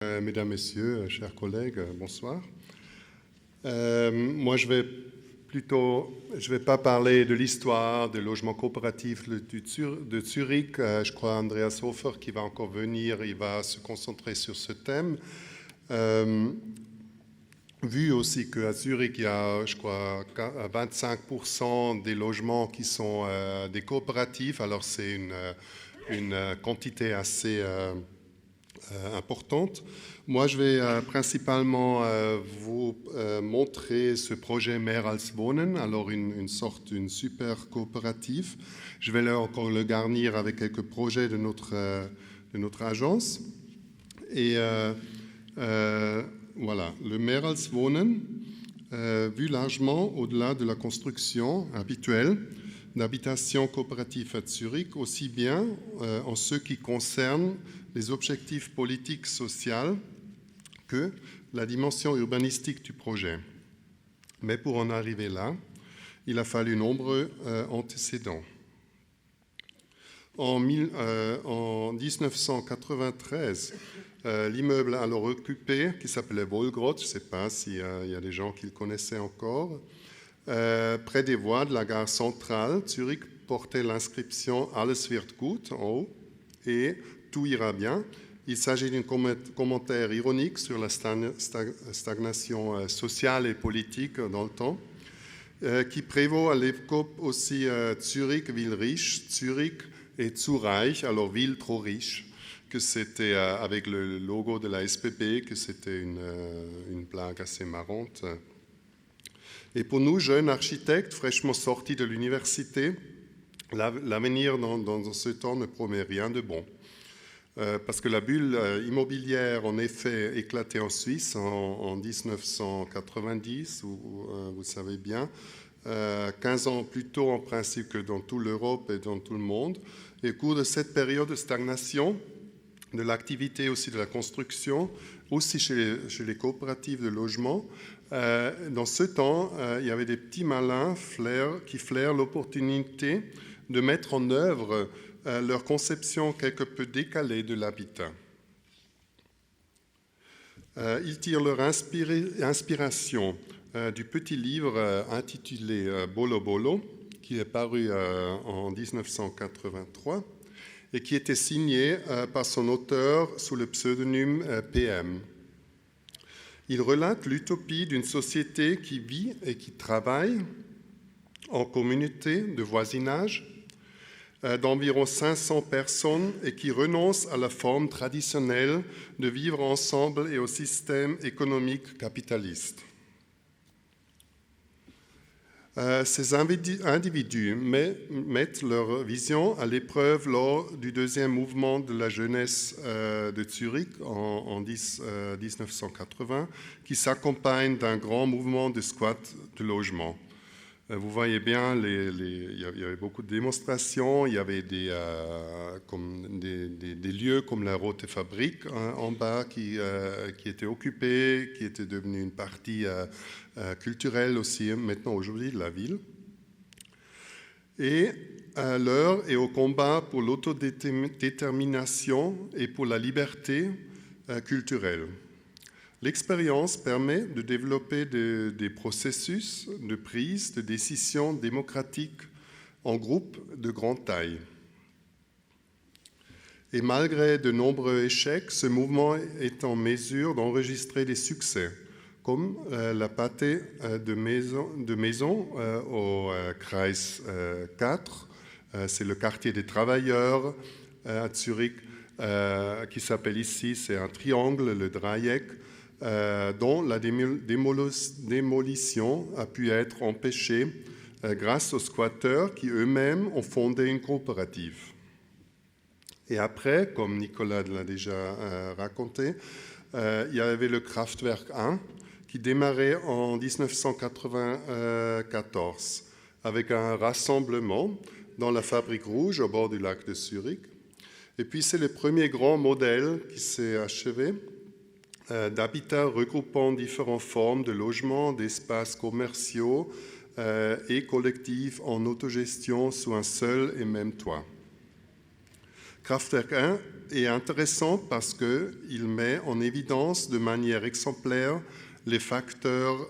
Mesdames, Messieurs, chers collègues, bonsoir. Moi, je vais pas parler de l'histoire des logements coopératifs de Zurich. Je crois Andreas Hofer qui va encore venir, il va se concentrer sur ce thème. Vu aussi qu'à Zurich, il y a, je crois, 25% des logements qui sont des coopératifs, alors c'est une quantité assez importante. Moi, je vais principalement vous montrer ce projet Mehr als Wohnen, alors une super coopérative. Je vais encore le garnir avec quelques projets de notre agence. Et voilà, le Mehr als Wohnen, vu largement au-delà de la construction habituelle d'habitations coopératives à Zurich, aussi bien en ce qui concerne les objectifs politiques sociaux que la dimension urbanistique du projet. Mais pour en arriver là, il a fallu nombreux antécédents. En 1993, l'immeuble alors occupé, qui s'appelait Wolgrot, je ne sais pas s'il y a des gens qui le connaissaient encore, près des voies de la gare centrale, Zurich portait l'inscription Alles wird gut en haut et tout ira bien. Il s'agit d'un commentaire ironique sur la stagnation sociale et politique dans le temps, qui prévaut à l'époque aussi Zurich, ville riche, Zurich et zu reich, alors ville trop riche, que c'était avec le logo de la SPB, que c'était une blague assez marrante. Et pour nous, jeunes architectes fraîchement sortis de l'université, l'avenir dans ce temps ne promet rien de bon. Parce que la bulle immobilière, en effet, éclatait en Suisse en 1990, vous savez bien, 15 ans plus tôt en principe que dans toute l'Europe et dans tout le monde. Et au cours de cette période de stagnation, de l'activité aussi de la construction, aussi chez les coopératives de logement, dans ce temps, il y avait des petits malins qui flairent l'opportunité de mettre en œuvre leur conception quelque peu décalée de l'habitat. Ils tirent leur inspiration du petit livre intitulé Bolo Bolo, qui est paru en 1983 et qui était signé par son auteur sous le pseudonyme PM. Il relate l'utopie d'une société qui vit et qui travaille en communauté de voisinage d'environ 500 personnes et qui renonce à la forme traditionnelle de vivre ensemble et au système économique capitaliste. Ces individus mettent leur vision à l'épreuve lors du deuxième mouvement de la jeunesse de Zurich en 1980, qui s'accompagne d'un grand mouvement de squat de logement. Vous voyez bien, il y avait beaucoup de démonstrations, il y avait des lieux comme la Rote Fabrik en bas qui étaient occupés, qui étaient devenus une partie culturelle aussi maintenant aujourd'hui de la ville. Et à l'heure et au combat pour l'autodétermination et pour la liberté culturelle. L'expérience permet de développer des processus de prise de décision démocratique en groupe de grande taille. Et malgré de nombreux échecs, ce mouvement est en mesure d'enregistrer des succès, comme la pâtée de maison au Kreis 4, c'est le quartier des travailleurs à Zurich, qui s'appelle ici, c'est un triangle, le Dreieck, dont la démolition a pu être empêchée grâce aux squatteurs qui eux-mêmes ont fondé une coopérative. Et après, comme Nicolas l'a déjà raconté, il y avait le Kraftwerk 1 qui démarrait en 1994 avec un rassemblement dans la Fabrique Rouge au bord du lac de Zurich. Et puis c'est le premier grand modèle qui s'est achevé d'habitat regroupant différentes formes de logements, d'espaces commerciaux et collectifs en autogestion sous un seul et même toit. Kraftwerk 1 est intéressant parce qu'il met en évidence de manière exemplaire les facteurs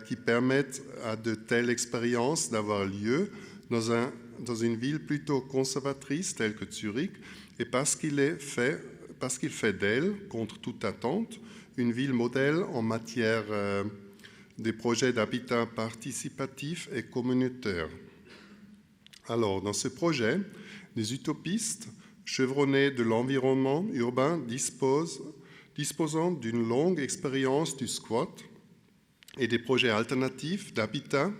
qui permettent à de telles expériences d'avoir lieu dans une ville plutôt conservatrice telle que Zurich, et parce qu'il fait d'elle, contre toute attente, une ville modèle en matière des projets d'habitat participatif et communautaire. Alors, dans ce projet, les utopistes chevronnés de l'environnement urbain disposant d'une longue expérience du squat et des projets alternatifs d'habitat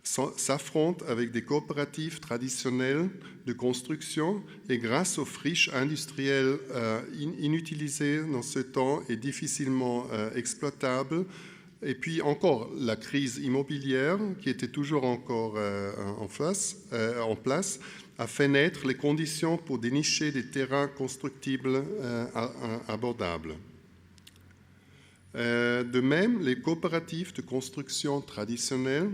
s'affrontent avec des coopératives traditionnelles de construction et grâce aux friches industrielles inutilisées dans ce temps et difficilement exploitables. Et puis encore la crise immobilière qui était toujours encore en place a fait naître les conditions pour dénicher des terrains constructibles abordables. De même, les coopératives de construction traditionnelles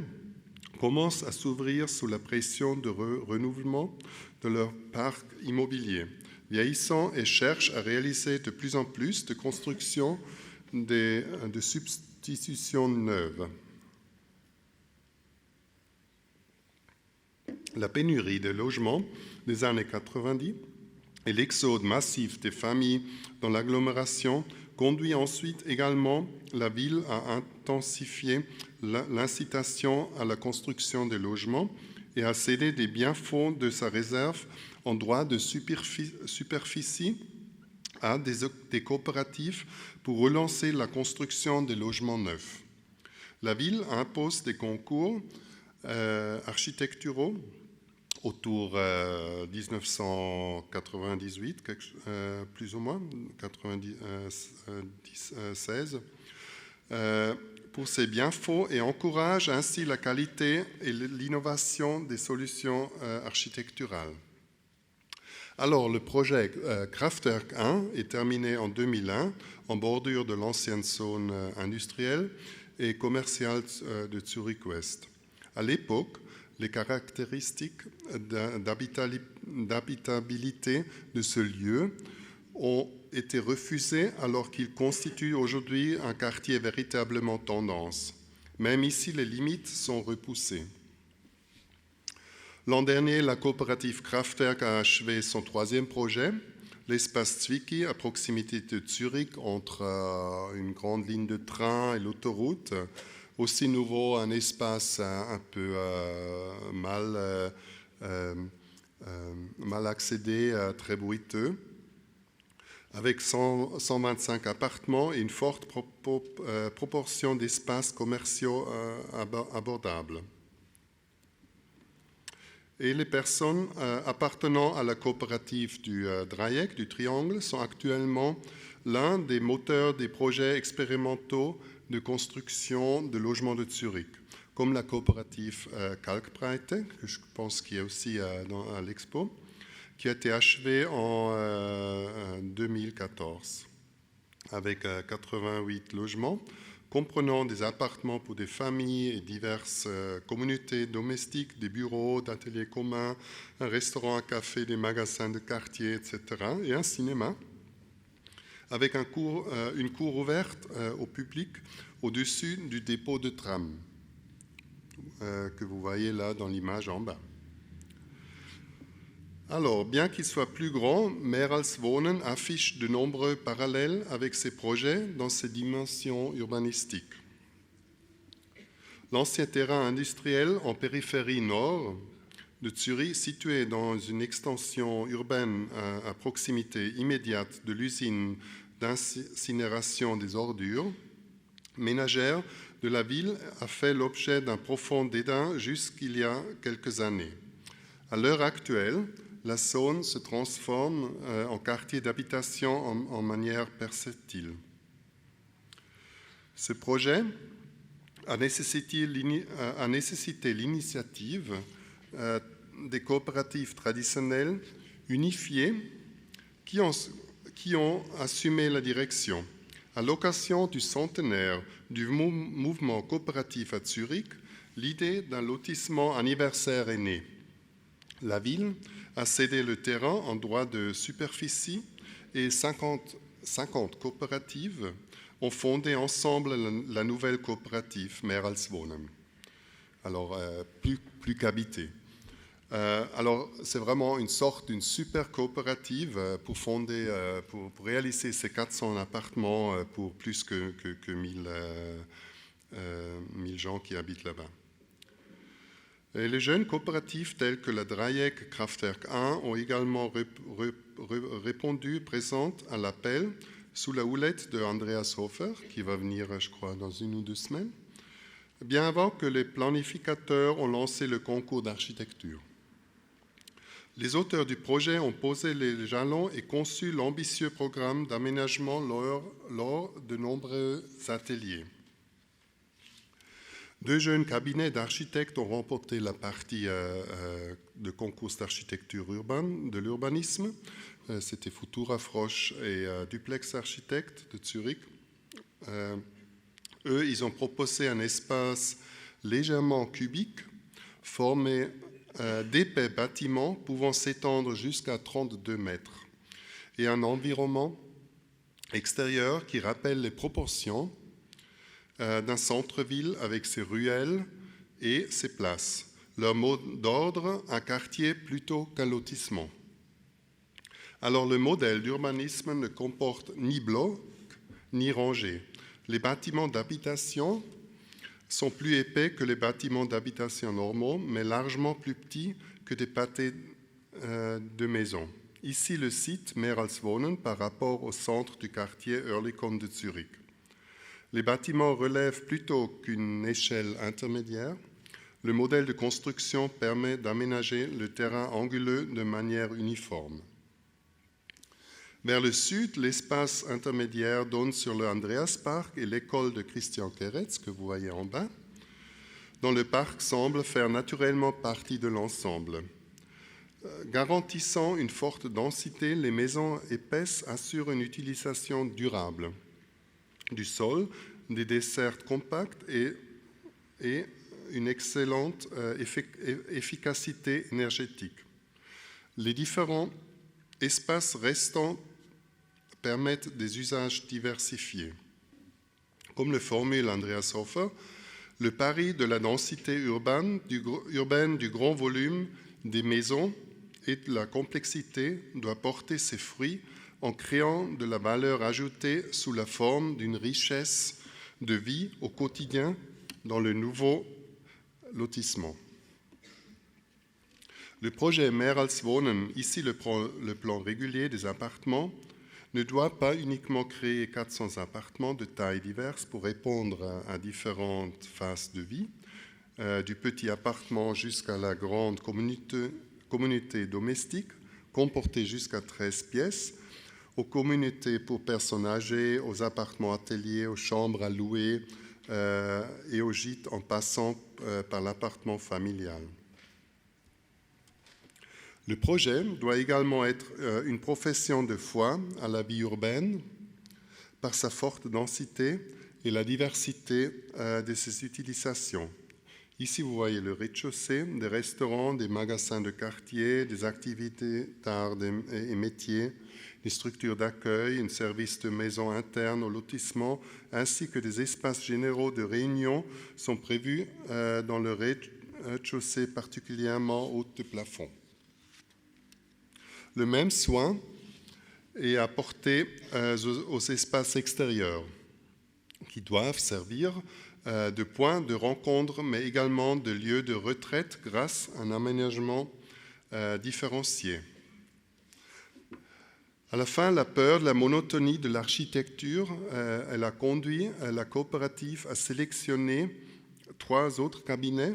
commencent à s'ouvrir sous la pression de renouvellement de leur parc immobilier, vieillissant, et cherchent à réaliser de plus en plus de constructions de substitution neuve. La pénurie de logements des années 90 et l'exode massif des familles dans l'agglomération conduit ensuite également la ville à intensifier l'incitation à la construction des logements et à céder des biens-fonds de sa réserve en droit de superficie à des coopératives pour relancer la construction des logements neufs. La ville impose des concours architecturaux autour 1998, plus ou moins, 1996, pour ces biens-fonds et encourage ainsi la qualité et l'innovation des solutions architecturales. Alors, le projet Kraftwerk 1 est terminé en 2001 en bordure de l'ancienne zone industrielle et commerciale de Zurich-Ouest. À l'époque, les caractéristiques d'habitabilité de ce lieu ont été refusées alors qu'il constitue aujourd'hui un quartier véritablement tendance. Même ici, les limites sont repoussées. L'an dernier, la coopérative Kraftwerk a achevé son troisième projet, l'espace Zwicky, à proximité de Zurich, entre une grande ligne de train et l'autoroute. Aussi nouveau, un espace un peu mal accédé, très bruiteux, avec 125 appartements et une forte proportion d'espaces commerciaux abordables. Et les personnes appartenant à la coopérative du Dreieck, du Triangle, sont actuellement l'un des moteurs des projets expérimentaux de construction de logements de Zurich, comme la coopérative Kalkbreite, que je pense qu'il y a aussi à l'expo, qui a été achevée en 2014, avec 88 logements, comprenant des appartements pour des familles et diverses communautés domestiques, des bureaux, d'ateliers communs, un restaurant, un café, des magasins de quartier, etc., et un cinéma, avec une cour ouverte au public au-dessus du dépôt de tram, que vous voyez là dans l'image en bas. Alors, bien qu'il soit plus grand, Mehr als Wohnen affiche de nombreux parallèles avec ces projets dans ses dimensions urbanistiques. L'ancien terrain industriel en périphérie nord de Zurich, situé dans une extension urbaine à proximité immédiate de l'usine d'incinération des ordures ménagères de la ville, a fait l'objet d'un profond dédain jusqu'il y a quelques années. À l'heure actuelle, la zone se transforme en quartier d'habitation en manière perceptible. Ce projet a nécessité l'initiative des coopératives traditionnelles unifiées qui ont assumé la direction. À l'occasion du centenaire du mouvement coopératif à Zurich, l'idée d'un lotissement anniversaire est née. La ville a cédé le terrain en droit de superficie et 50 coopératives ont fondé ensemble la nouvelle coopérative Mehr als Wohnen. Alors, plus qu'habiter. Alors, c'est vraiment une sorte d'une super coopérative pour réaliser ces 400 appartements pour plus que 1000 gens qui habitent là-bas. Et les jeunes coopératives telles que la Dreieck Kraftwerk 1 ont également répondu présentes à l'appel sous la houlette de Andreas Hofer, qui va venir, je crois, dans 1 ou 2 semaines, bien avant que les planificateurs ont lancé le concours d'architecture. Les auteurs du projet ont posé les jalons et conçu l'ambitieux programme d'aménagement lors de nombreux ateliers. 2 jeunes cabinets d'architectes ont remporté la partie de concours d'architecture urbaine, de l'urbanisme. C'était Futura Frosch et Duplex Architecte de Zurich. Eux, ils ont proposé un espace légèrement cubique, formé d'épais bâtiments pouvant s'étendre jusqu'à 32 mètres, et un environnement extérieur qui rappelle les proportions d'un centre-ville avec ses ruelles et ses places. Leur mot d'ordre, un quartier plutôt qu'un lotissement. Alors le modèle d'urbanisme ne comporte ni blocs ni rangées. Les bâtiments d'habitation sont plus épais que les bâtiments d'habitation normaux, mais largement plus petits que des pâtés de maisons. Ici, le site Mehr als Wohnen par rapport au centre du quartier Oerlikon de Zurich. Les bâtiments relèvent plutôt qu'une échelle intermédiaire. Le modèle de construction permet d'aménager le terrain anguleux de manière uniforme. Vers le sud, l'espace intermédiaire donne sur le Andreaspark et l'école de Christian Keretz, que vous voyez en bas, dont le parc semble faire naturellement partie de l'ensemble. Garantissant une forte densité, les maisons épaisses assurent une utilisation durable du sol, des dessertes compactes et une excellente efficacité énergétique. Les différents espaces restants permettent des usages diversifiés. Comme le formule Andreas Hofer, le pari de la densité urbaine, du grand volume des maisons et de la complexité doit porter ses fruits en créant de la valeur ajoutée sous la forme d'une richesse de vie au quotidien dans le nouveau lotissement. Le projet Mehr als Wohnen, ici le plan régulier des appartements, ne doit pas uniquement créer 400 appartements de tailles diverses pour répondre à différentes phases de vie, du petit appartement jusqu'à la grande communauté domestique, comporter jusqu'à 13 pièces, aux communautés pour personnes âgées, aux appartements ateliers, aux chambres à louer et aux gîtes en passant par l'appartement familial. Le projet doit également être une profession de foi à la vie urbaine par sa forte densité et la diversité de ses utilisations. Ici, vous voyez le rez-de-chaussée, des restaurants, des magasins de quartier, des activités d'art et métiers, des structures d'accueil, un service de maison interne au lotissement, ainsi que des espaces généraux de réunion sont prévus dans le rez-de-chaussée particulièrement haut de plafond. Le même soin est apporté aux espaces extérieurs qui doivent servir de points de rencontre, mais également de lieux de retraite grâce à un aménagement différencié. À la fin, la peur de la monotonie de l'architecture, elle a conduit la coopérative à sélectionner 3 autres cabinets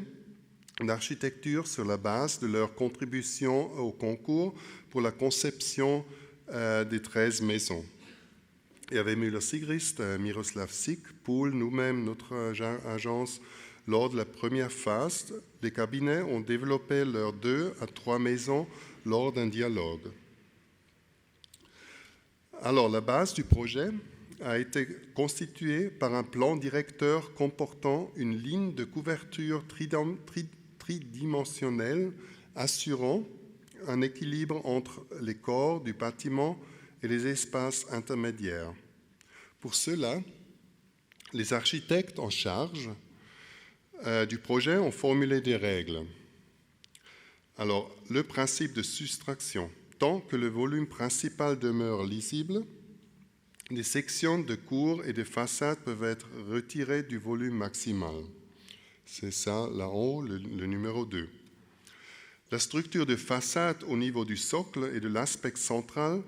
d'architecture sur la base de leur contribution au concours pour la conception des 13 maisons. Il y avait Müller-Sigrist, Miroslav Sik, Pool, nous-mêmes, notre agence. Lors de la première phase, les cabinets ont développé leurs 2 à 3 maisons lors d'un dialogue. Alors, la base du projet a été constituée par un plan directeur comportant une ligne de couverture tridimensionnelle assurant un équilibre entre les corps du bâtiment et les espaces intermédiaires. Pour cela, les architectes en charge du projet ont formulé des règles. Alors, le principe de soustraction. Tant que le volume principal demeure lisible, les sections de cour et de façade peuvent être retirées du volume maximal. C'est ça, là en haut, le numéro 2. La structure de façade au niveau du socle et de l'aspect central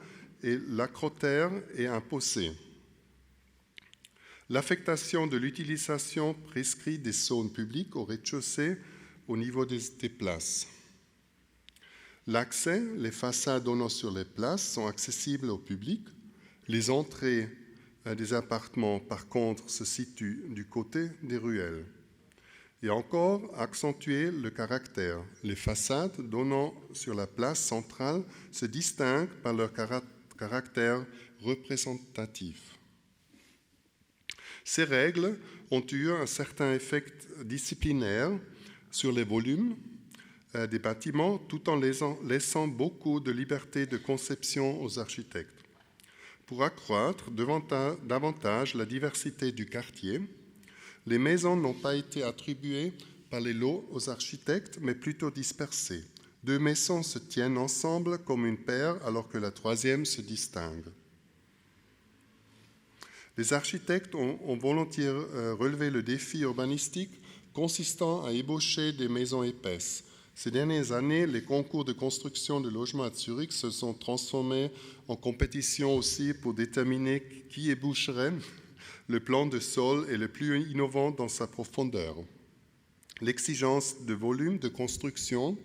et l'acrotère est imposée. L'affectation de l'utilisation prescrite des zones publiques au rez-de-chaussée au niveau des places. L'accès, les façades donnant sur les places sont accessibles au public. Les entrées des appartements, par contre, se situent du côté des ruelles. Et encore, accentuer le caractère. Les façades donnant sur la place centrale se distinguent par leur caractère représentatif. Ces règles ont eu un certain effet disciplinaire sur les volumes des bâtiments, tout en laissant beaucoup de liberté de conception aux architectes. Pour accroître davantage la diversité du quartier, les maisons n'ont pas été attribuées par les lots aux architectes, mais plutôt dispersées. 2 maisons se tiennent ensemble comme une paire, alors que la 3e se distingue. Les architectes ont volontiers relevé le défi urbanistique consistant à ébaucher des maisons épaisses. Ces dernières années, les concours de construction de logements à Zurich se sont transformés en compétition aussi pour déterminer qui ébaucherait le plan de sol est le plus innovant dans sa profondeur. L'exigence de volume de construction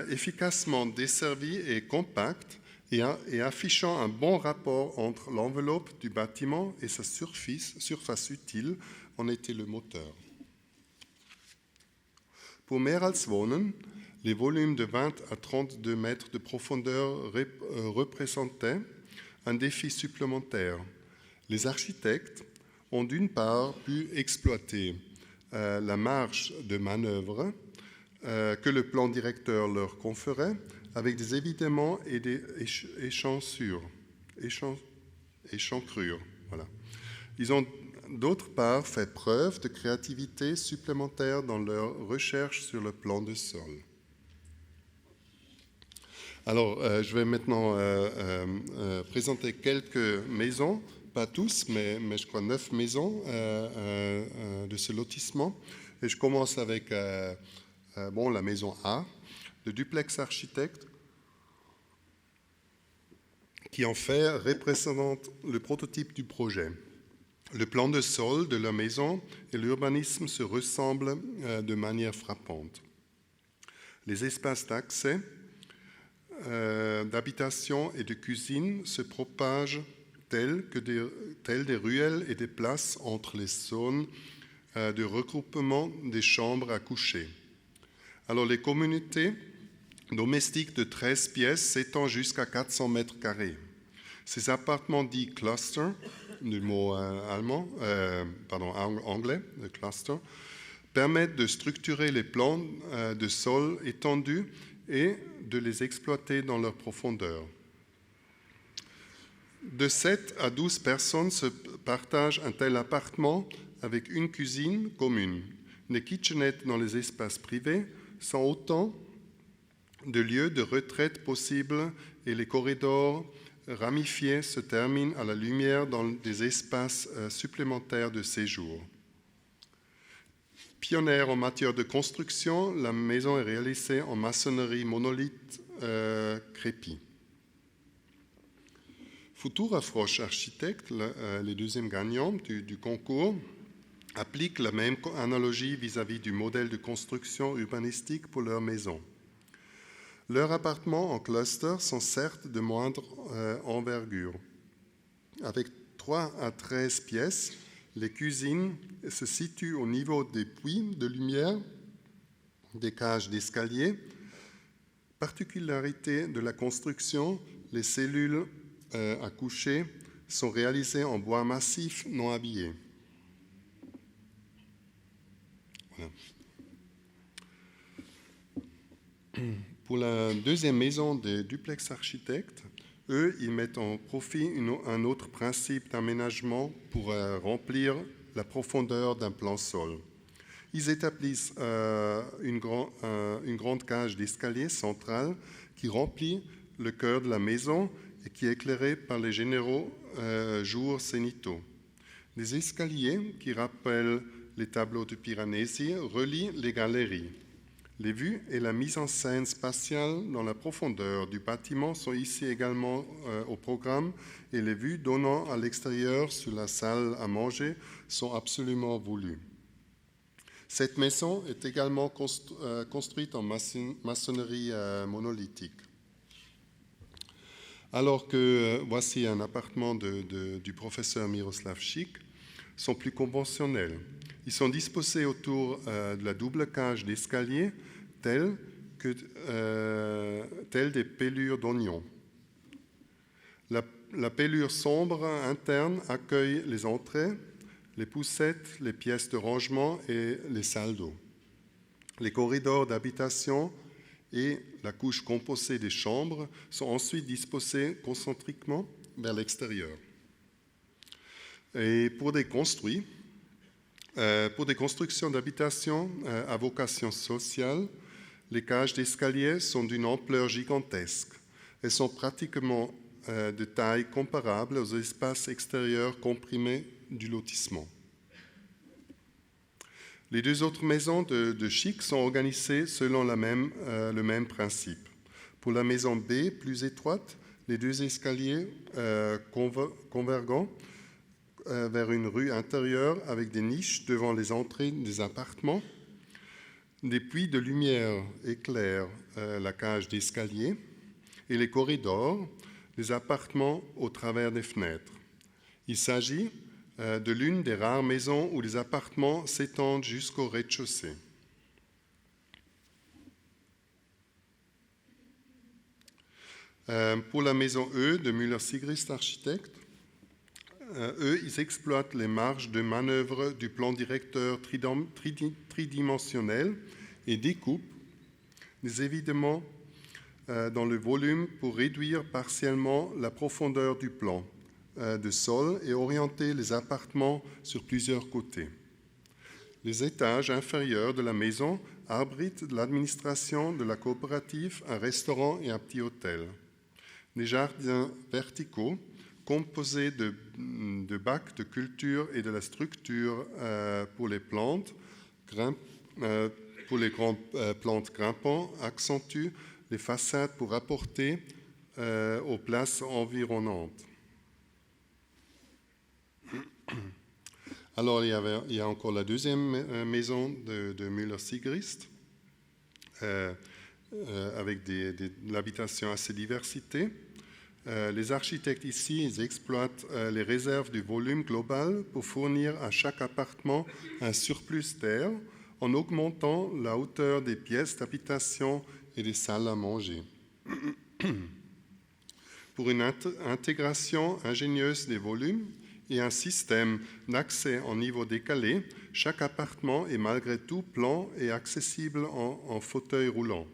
efficacement desservie et compacte et affichant un bon rapport entre l'enveloppe du bâtiment et sa surface utile en était le moteur. Pour Mehr als Wohnen, les volumes de 20 à 32 mètres de profondeur représentaient un défi supplémentaire. Les architectes ont d'une part pu exploiter la marge de manœuvre que le plan directeur leur conférait avec des évidements et des échancrures. Voilà. Ils ont d'autre part fait preuve de créativité supplémentaire dans leur recherche sur le plan de sol. Alors, je vais maintenant présenter quelques maisons, pas tous, mais je crois 9 maisons de ce lotissement. Et je commence avec la maison A, le duplex architecte, qui en fait représente le prototype du projet. Le plan de sol de la maison et l'urbanisme se ressemblent de manière frappante. Les espaces d'accès, d'habitation et de cuisine se propagent tels des ruelles et des places entre les zones de regroupement des chambres à coucher. Alors les communautés domestiques de 13 pièces s'étendent jusqu'à 400 mètres carrés. Ces appartements dits cluster, du mot anglais, le cluster, permettent de structurer les plans de sol étendus et de les exploiter dans leur profondeur. De 7 à 12 personnes se partagent un tel appartement avec une cuisine commune. Les kitchenettes dans les espaces privés sont autant de lieux de retraite possibles et les corridors ramifiés se terminent à la lumière dans des espaces supplémentaires de séjour. Pionnière en matière de construction, la maison est réalisée en maçonnerie monolithe crépie. Futura Frosch Architecte, les deuxièmes gagnants du concours, appliquent la même analogie vis-à-vis du modèle de construction urbanistique pour leur maison. Leurs appartements en cluster sont certes de moindre envergure. Avec 3 à 13 pièces, les cuisines se situent au niveau des puits de lumière, des cages d'escalier. Particularité de la construction, les cellules à coucher sont réalisées en bois massif non habillé. Voilà. Pour la deuxième maison des duplex architectes, eux, ils mettent en profit un autre principe d'aménagement pour remplir la profondeur d'un plan sol. Ils établissent une grande cage d'escalier centrale qui remplit le cœur de la maison et qui est éclairée par les généraux jours zénithaux. Des escaliers qui rappellent les tableaux de Piranesi relient les galeries. Les vues et la mise en scène spatiale dans la profondeur du bâtiment sont ici également au programme et les vues donnant à l'extérieur sur la salle à manger sont absolument voulues. Cette maison est également construite en maçonnerie monolithique. Alors que voici un appartement du professeur Miroslav Šik, sont plus conventionnels. Ils sont disposés autour de la double cage d'escalier, telles des pelures d'oignons. La pelure sombre interne accueille les entrées, les poussettes, les pièces de rangement et les salles d'eau. Les corridors d'habitation et la couche composée des chambres sont ensuite disposés concentriquement vers l'extérieur. Et pour des constructions d'habitation à vocation sociale, les cages d'escalier sont d'une ampleur gigantesque. Elles sont pratiquement de taille comparable aux espaces extérieurs comprimés du lotissement. Les deux autres maisons de Šik sont organisées selon le même principe. Pour la maison B, plus étroite, les deux escaliers convergent vers une rue intérieure avec des niches devant les entrées des appartements. Des puits de lumière éclairent la cage d'escalier et les corridors des appartements au travers des fenêtres. Il s'agit de l'une des rares maisons où les appartements s'étendent jusqu'au rez-de-chaussée. Pour la maison E de Müller-Sigrist Architectes, eux, ils exploitent les marges de manœuvre du plan directeur tridimensionnel et découpent des évidements dans le volume pour réduire partiellement la profondeur du plan de sol et orienter les appartements sur plusieurs côtés. Les étages inférieurs de la maison abritent l'administration de la coopérative, un restaurant et un petit hôtel. Des jardins verticaux composés de bacs de culture et de la structure pour les plantes, pour les grandes plantes grimpantes, accentuent les façades pour apporter aux places environnantes. Alors, il y a encore la deuxième maison de Müller-Sigrist, avec de l'habitation assez diversité. Les architectes ici, ils exploitent les réserves du volume global pour fournir à chaque appartement un surplus d'air en augmentant la hauteur des pièces d'habitation et des salles à manger. Pour une intégration ingénieuse des volumes et un système d'accès en niveau décalé, chaque appartement est malgré tout plan et accessible en fauteuil roulant.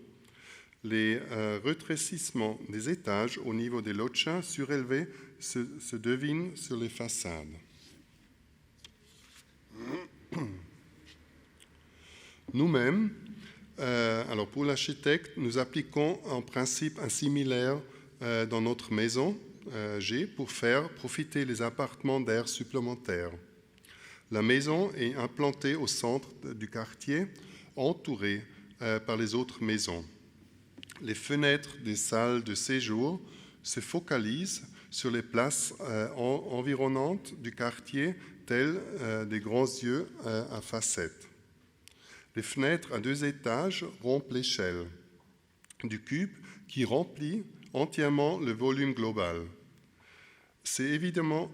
Les rétrécissements des étages au niveau des loggias surélevés se devinent sur les façades. Nous-mêmes, alors pour l'architecte, nous appliquons en principe un similaire dans notre maison G pour faire profiter les appartements d'air supplémentaire. La maison est implantée au centre du quartier, entourée par les autres maisons. Les fenêtres des salles de séjour se focalisent sur les places environnantes du quartier, telles des grands yeux à facettes. Les fenêtres à 2 étages rompent l'échelle du cube qui remplit entièrement le volume global. C'est évidemment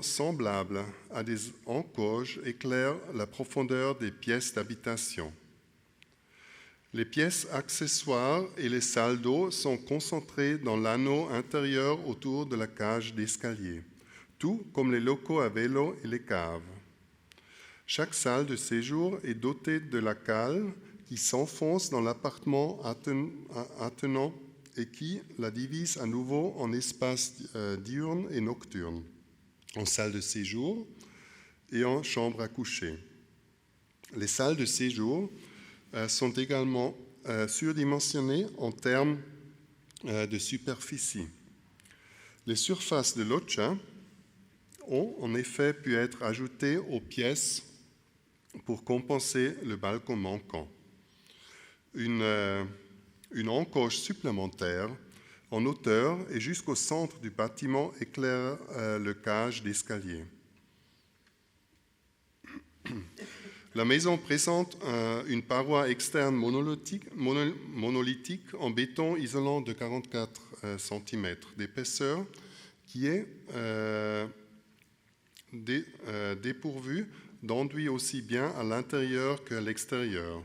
semblable à des encoches éclairent la profondeur des pièces d'habitation. Les pièces accessoires et les salles d'eau sont concentrées dans l'anneau intérieur autour de la cage d'escalier, tout comme les locaux à vélo et les caves. Chaque salle de séjour est dotée de la cale qui s'enfonce dans l'appartement attenant et qui la divise à nouveau en espaces diurnes et nocturnes, en salle de séjour et en chambre à coucher. Les salles de séjour sont également surdimensionnées en termes de superficie. Les surfaces de loggia ont en effet pu être ajoutées aux pièces pour compenser le balcon manquant. Une encoche supplémentaire en hauteur et jusqu'au centre du bâtiment éclaire le cage d'escalier. La maison présente une paroi externe monolithique en béton isolant de 44 cm d'épaisseur qui est dépourvue d'enduit aussi bien à l'intérieur qu'à l'extérieur.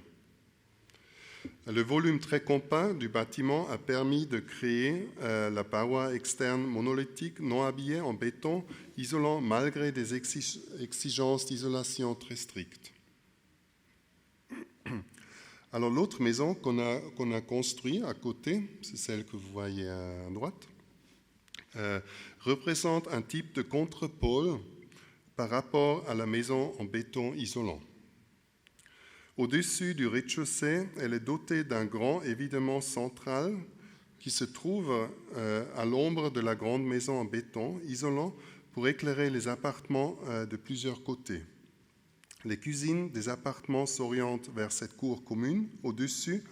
Le volume très compact du bâtiment a permis de créer la paroi externe monolithique non habillée en béton isolant malgré des exigences d'isolation très strictes. Alors l'autre maison qu'on a construite à côté, c'est celle que vous voyez à droite, représente un type de contrepôle par rapport à la maison en béton isolant. Au-dessus du rez-de-chaussée, elle est dotée d'un grand évidement central qui se trouve à l'ombre de la grande maison en béton isolant pour éclairer les appartements de plusieurs côtés. Les cuisines des appartements s'orientent vers cette cour commune, au-dessus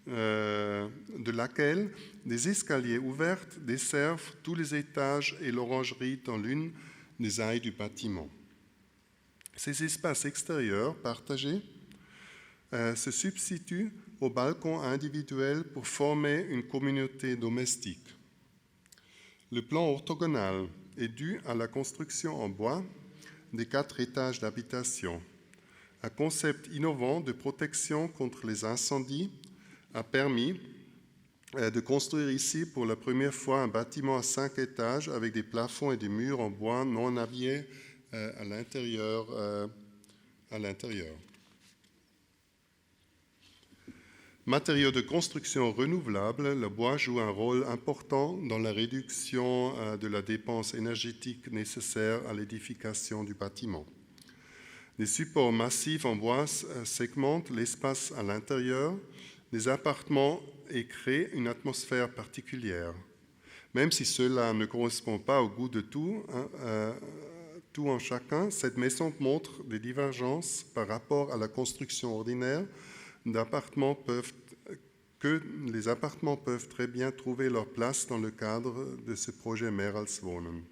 de laquelle des escaliers ouverts desservent tous les étages et l'orangerie dans l'une des ailes du bâtiment. Ces espaces extérieurs partagés se substituent aux balcons individuels pour former une communauté domestique. Le plan orthogonal est dû à la construction en bois des 4 étages d'habitation. Un concept innovant de protection contre les incendies a permis de construire ici pour la première fois un bâtiment à 5 étages avec des plafonds et des murs en bois non habillés à l'intérieur. Matériaux de construction renouvelables, le bois joue un rôle important dans la réduction de la dépense énergétique nécessaire à l'édification du bâtiment. Des supports massifs en bois segmentent l'espace à l'intérieur des appartements et créent une atmosphère particulière. Même si cela ne correspond pas au goût de tout en chacun, cette maison montre des divergences par rapport à la construction ordinaire d'appartements que les appartements peuvent très bien trouver leur place dans le cadre de ce projet Mehr als Wohnen.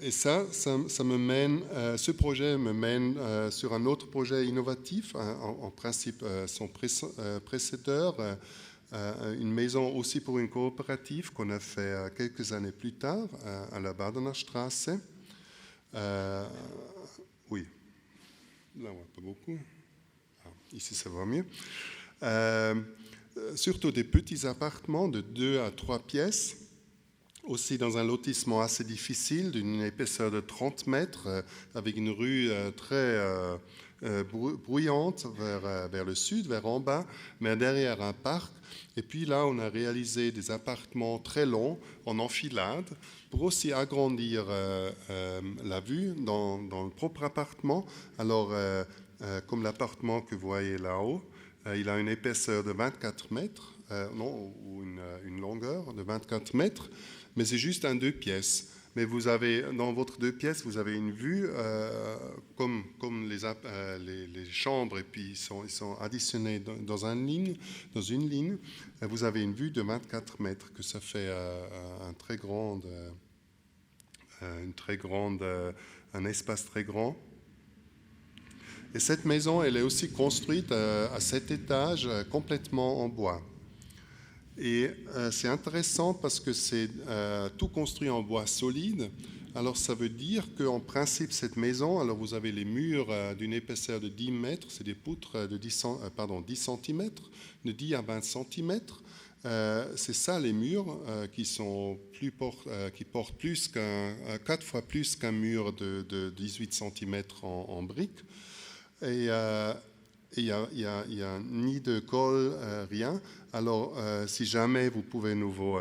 Et ce projet me mène sur un autre projet innovatif, en principe son précédent, une maison aussi pour une coopérative qu'on a fait quelques années plus tard à la Badener Straße. Oui, là on voit pas beaucoup. Ici ça va mieux. Surtout des petits appartements de 2 à 3 pièces. Aussi dans un lotissement assez difficile, d'une épaisseur de 30 mètres, avec une rue très bruyante vers le sud, vers en bas, mais derrière un parc. Et puis là, on a réalisé des appartements très longs, en enfilade, pour aussi agrandir la vue dans le propre appartement. Alors, comme l'appartement que vous voyez là-haut, il a une épaisseur de 24 mètres, ou une longueur de 24 mètres, mais c'est juste un 2 pièces. Mais vous avez, dans votre 2 pièces, vous avez une vue comme les chambres, et puis ils sont additionnés dans une ligne. Vous avez une vue de 24 mètres, que ça fait un espace très grand. Et cette maison, elle est aussi construite à 7 étages, complètement en bois. Et c'est intéressant parce que c'est tout construit en bois solide. Alors ça veut dire qu'en principe, cette maison, alors vous avez les murs d'une épaisseur de 10 mètres, c'est des poutres de 10 cm, de 10 à 20 cm. C'est ça les murs qui portent 4 fois plus qu'un mur de 18 cm en briques. Et il y a ni de colle, rien. Alors, si jamais vous pouvez nouveau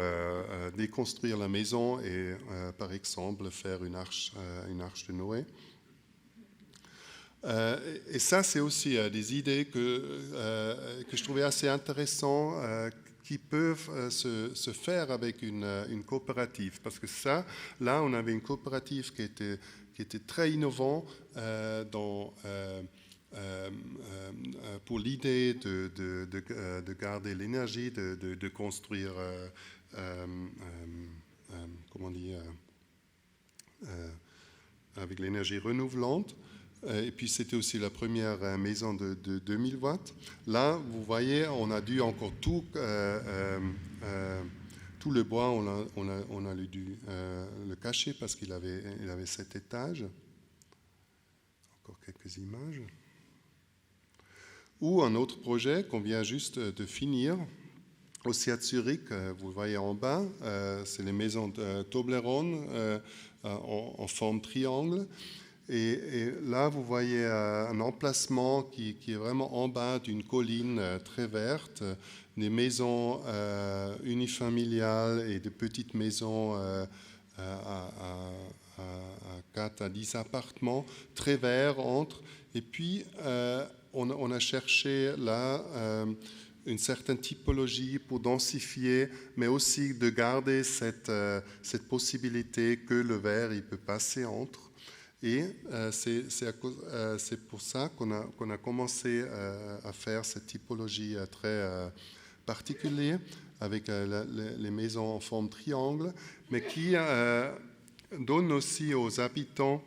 déconstruire la maison et, par exemple, faire une arche de Noé. Et ça, c'est aussi des idées que je trouvais assez intéressantes, qui peuvent se faire avec une coopérative. Parce que ça, là, on avait une coopérative qui était très innovante pour l'idée de garder l'énergie, de construire, comment dire, avec l'énergie renouvelante. Et puis c'était aussi la première maison de 2000 watts. Là, vous voyez, on a dû encore tout le bois, on a dû le cacher parce qu'il avait 7 étages. Encore quelques images. Ou un autre projet qu'on vient juste de finir, aussi à Zurich, vous voyez en bas, c'est les maisons de Toblerone en forme triangle. Et là, vous voyez un emplacement qui est vraiment en bas d'une colline très verte, des maisons unifamiliales et de petites maisons à 4 à 10 appartements, très verts entre. Et puis, on a cherché là une certaine typologie pour densifier, mais aussi de garder cette possibilité que le verre il peut passer entre. Et c'est pour ça qu'on a commencé à faire cette typologie très particulière avec les maisons en forme triangle, mais qui donne aussi aux habitants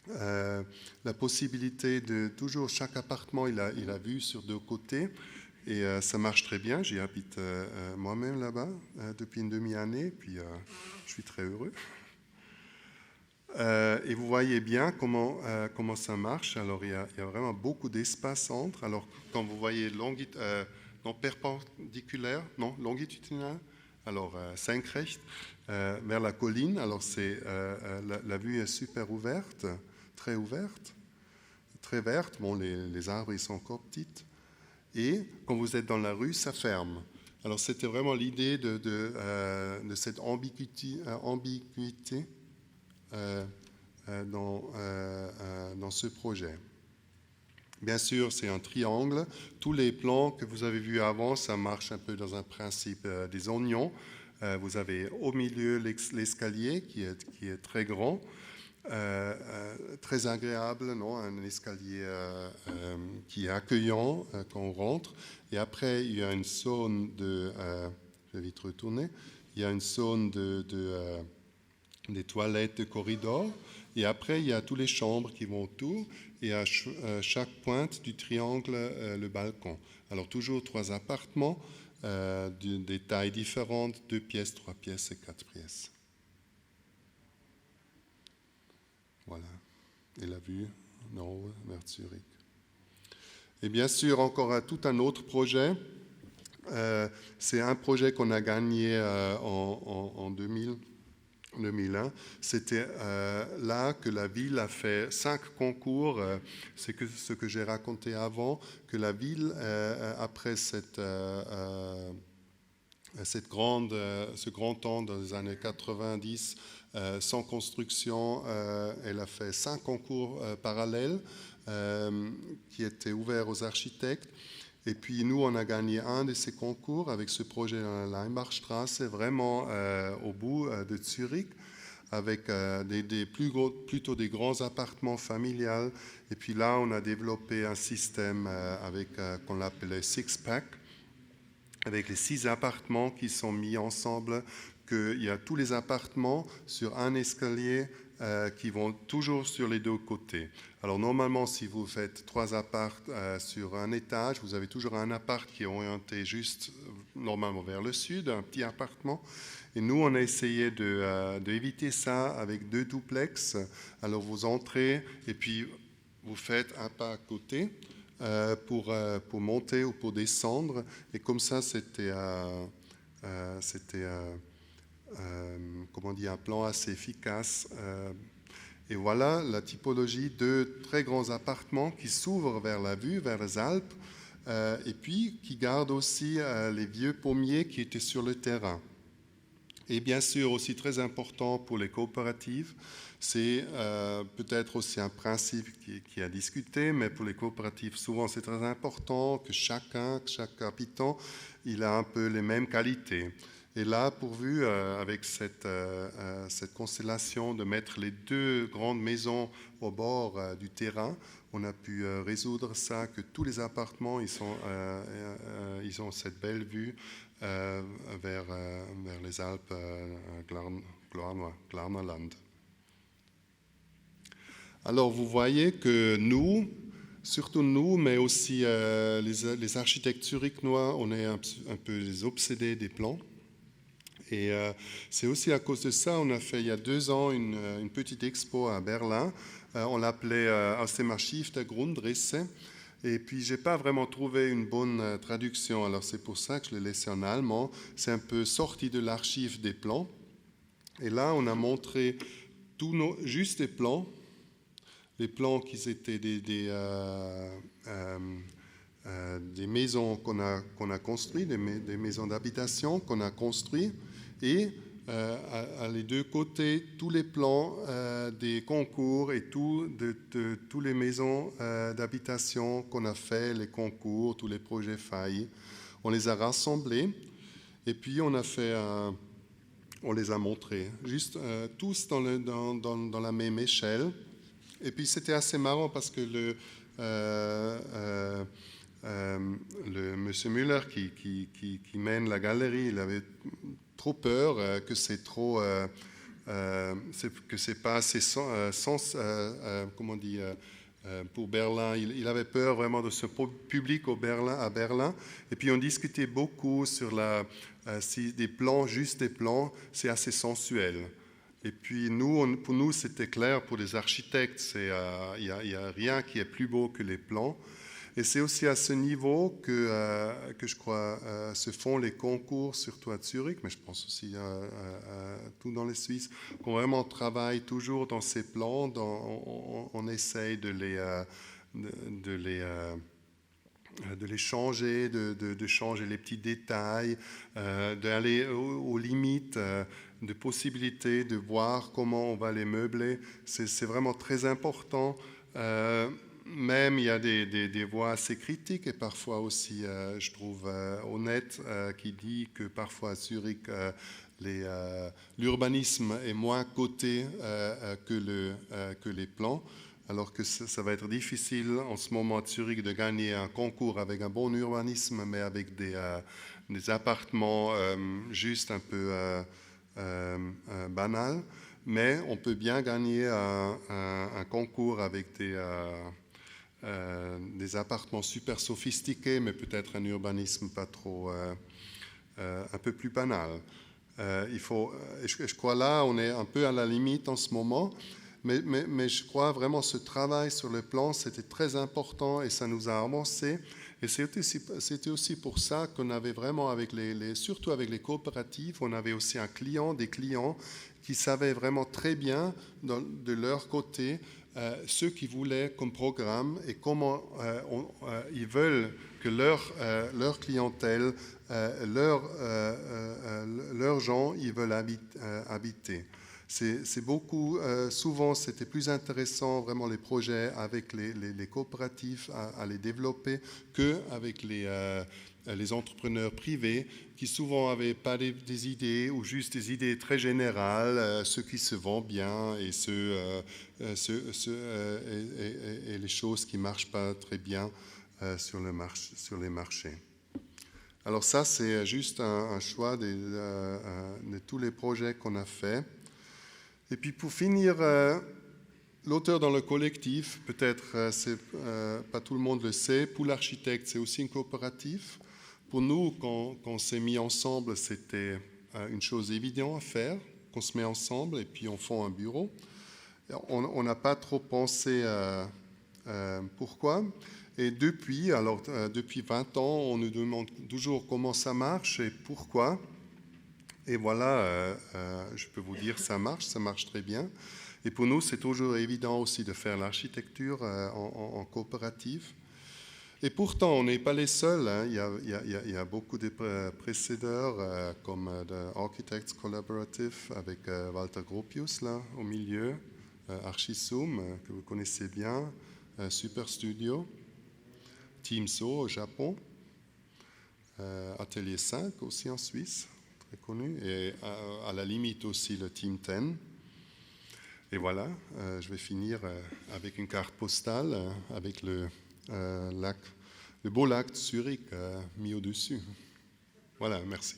la possibilité de toujours, chaque appartement, il a vue sur 2 côtés. Et ça marche très bien. J'y habite moi-même là-bas depuis une demi-année, puis je suis très heureux. Et vous voyez bien comment ça marche. Alors, il y a vraiment beaucoup d'espace entre. Alors, quand vous voyez perpendiculaire, non, longitudinal, alors senkrecht, vers la colline, alors la vue est super ouverte, très verte. Bon, les arbres, ils sont encore petits. Et quand vous êtes dans la rue, ça ferme. Alors, c'était vraiment l'idée de cette ambiguïté dans ce projet. Bien sûr, c'est un triangle. Tous les plans que vous avez vus avant, ça marche un peu dans un principe des oignons. Vous avez au milieu l'escalier qui est très grand, très agréable, non? Un escalier qui est accueillant quand on rentre. Et après, il y a une zone je vais vite retourner. Il y a une zone des toilettes de corridor. Et après, il y a toutes les chambres qui vont autour. Et à chaque pointe du triangle, le balcon. Alors, toujours 3 appartements, des tailles différentes, 2 pièces, 3 pièces et 4 pièces. Voilà. Et la vue, non, vers Zurich. Et bien sûr, encore tout un autre projet. C'est un projet qu'on a gagné en 2001. C'était là que la ville a fait 5 concours. C'est ce que j'ai raconté avant, que la ville, après ce grand temps dans les années 90, sans construction, elle a fait 5 concours parallèles qui étaient ouverts aux architectes. Et puis nous, on a gagné un de ces concours avec ce projet dans la Leimbachstraße, vraiment au bout de Zurich, avec plutôt des grands appartements familiales. Et puis là, on a développé un système qu'on appelait Six-Pack, avec les 6 appartements qui sont mis ensemble, qu'il y a tous les appartements sur un escalier qui vont toujours sur les 2 côtés. Alors normalement, si vous faites 3 apparts sur un étage, vous avez toujours un appart qui est orienté juste normalement vers le sud, un petit appartement. Et nous, on a essayé d'éviter ça avec 2 duplex. Alors vous entrez et puis vous faites un pas à côté pour monter ou pour descendre. Et comme ça, c'était comment dire, un plan assez efficace. Et voilà la typologie de très grands appartements qui s'ouvrent vers la vue, vers les Alpes, et puis qui gardent aussi les vieux pommiers qui étaient sur le terrain. Et bien sûr, aussi très important pour les coopératives, c'est peut-être aussi un principe qui a discuté, mais pour les coopératives, souvent c'est très important que chaque habitant, il a un peu les mêmes qualités. Et là, pourvu, avec cette constellation de mettre les deux grandes maisons au bord du terrain, on a pu résoudre ça, que tous les appartements, ils ont cette belle vue vers les Alpes, Glarnerland. Alors, vous voyez que nous, surtout nous, mais aussi les architectes zurichois, on est un peu les obsédés des plans. Et c'est aussi à cause de ça, on a fait il y a 2 ans une petite expo à Berlin. On l'appelait Aus dem Archiv der Grundrisse. Et puis, je n'ai pas vraiment trouvé une bonne traduction. Alors, c'est pour ça que je l'ai laissé en allemand. C'est un peu sorti de l'archive des plans. Et là, on a montré juste des plans. Les plans qui étaient des maisons qu'on a construites, des maisons d'habitation qu'on a construites. Et à les deux côtés, tous les plans des concours et de toutes les maisons d'habitation qu'on a fait, les concours, tous les projets faillis. On les a rassemblés et puis on les a montrés, juste tous dans la même échelle. Et puis c'était assez marrant parce que le monsieur Müller qui mène la galerie, il avait trop peur que c'est trop, que c'est pas assez comment on dit, pour Berlin. Il avait peur vraiment de ce public à Berlin. Et puis on discutait beaucoup sur si des plans, juste des plans, c'est assez sensuel. Et puis pour nous, c'était clair, pour les architectes, il y a rien qui est plus beau que les plans. Et c'est aussi à ce niveau que je crois se font les concours, surtout à Zurich, mais je pense aussi tout dans les Suisses, qu'on vraiment travaille toujours dans ces plans, on essaye de les changer, de changer les petits détails, d'aller aux limites de possibilités, de voir comment on va les meubler. C'est vraiment très important. Même il y a des voix assez critiques et parfois aussi, je trouve, honnêtes, qui dit que parfois à Zurich, l'urbanisme est moins coté que les plans, alors que ça va être difficile en ce moment à Zurich de gagner un concours avec un bon urbanisme, mais avec des appartements juste un peu banals. Mais on peut bien gagner un concours avec des appartements super sophistiqués, mais peut-être un urbanisme pas trop, un peu plus banal. Je crois là, on est un peu à la limite en ce moment, mais je crois vraiment ce travail sur le plan, c'était très important et ça nous a avancé. Et c'était aussi pour ça qu'on avait vraiment, surtout avec les coopératives, on avait aussi des clients qui savaient vraiment très bien de leur côté ce qu'ils voulaient comme programme et comment ils veulent que leur clientèle, leurs gens, ils veulent habiter. C'est beaucoup, souvent c'était plus intéressant vraiment les projets avec les coopératives à les développer qu'avec les entrepreneurs privés qui souvent n'avaient pas des idées ou juste des idées très générales, ceux qui se vendent bien et et les choses qui ne marchent pas très bien sur les marchés. Alors ça, c'est juste un choix de tous les projets qu'on a fait. Et puis pour finir, l'auteur dans le collectif, peut-être pas tout le monde le sait, pour l'architecte, c'est aussi une coopérative. Pour nous, quand on s'est mis ensemble, c'était une chose évidente à faire, qu'on se met ensemble et puis on fait un bureau. On n'a pas trop pensé pourquoi. Et depuis 20 ans, on nous demande toujours comment ça marche et pourquoi. Et voilà, je peux vous dire, ça marche très bien. Et pour nous, c'est toujours évident aussi de faire l'architecture en coopérative. Et pourtant, on n'est pas les seuls. Hein. Il y a beaucoup de précédents, comme The Architects Collaborative avec Walter Gropius, là, au milieu, Archizoom, que vous connaissez bien, Super Studio, Teamso au Japon, Atelier 5 aussi en Suisse, très connu, et à la limite aussi le Team 10. Et voilà, je vais finir avec une carte postale avec le beau lac de Zurich mis au-dessus. Voilà, merci.